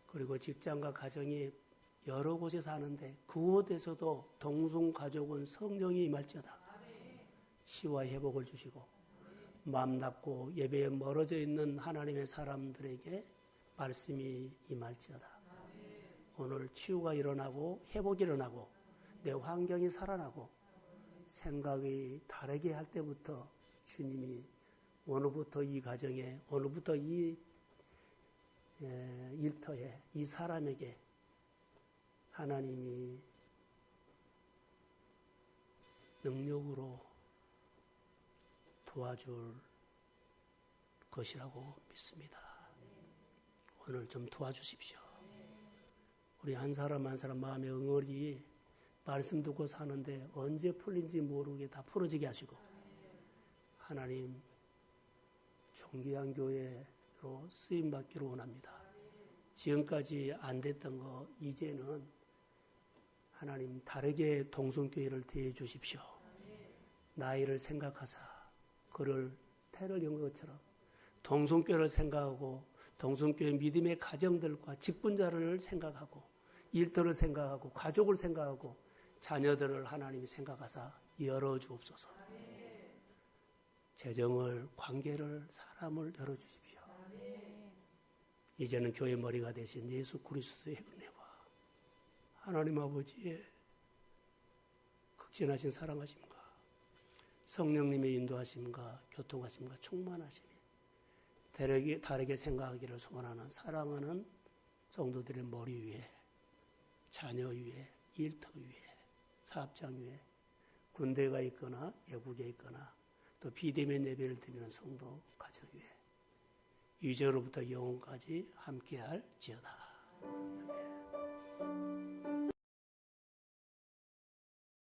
그리고 직장과 가정이 여러 곳에 사는데 그곳에서도 동순 가족은 성령이 임할지어다. 치유와 회복을 주시고 마음 낮고 예배에 멀어져 있는 하나님의 사람들에게 말씀이 임할지어다. 오늘 치유가 일어나고 회복이 일어나고 내 환경이 살아나고 생각이 다르게 할 때부터 주님이 어느부터 이 가정에, 어느부터 이 일터에, 이 사람에게 하나님이 능력으로 도와줄 것이라고 믿습니다. 오늘 좀 도와주십시오. 우리 한 사람 한 사람 마음의 응어리 말씀 듣고 사는데 언제 풀린지 모르게 다 풀어지게 하시고 하나님 존귀한 교회로 쓰임받기를 원합니다. 지금까지 안 됐던 거 이제는 하나님 다르게 동성교회를 대해 주십시오. 나이를 생각하사 그를 태를 연 것처럼 동성교회를 생각하고 동성교회 믿음의 가정들과 직분자를 생각하고 일터를 생각하고 가족을 생각하고 자녀들을 하나님이 생각하사 열어주옵소서. 재정을, 관계를, 사람을 열어주십시오. 이제는 교회 머리가 되신 예수 그리스도의 은혜와 하나님 아버지의 극진하신 사랑하심과 성령님의 인도하심과 교통하심과 충만하심이 다르게 생각하기를 소원하는 사랑하는 성도들의 머리 위에, 자녀 위에, 일터 위에, 사업장 위에, 군대가 있거나 외국에 있거나 또 비대면 예배를 드리는 성도 가정 위에 이제로부터 영원까지 함께할지어다. 아멘.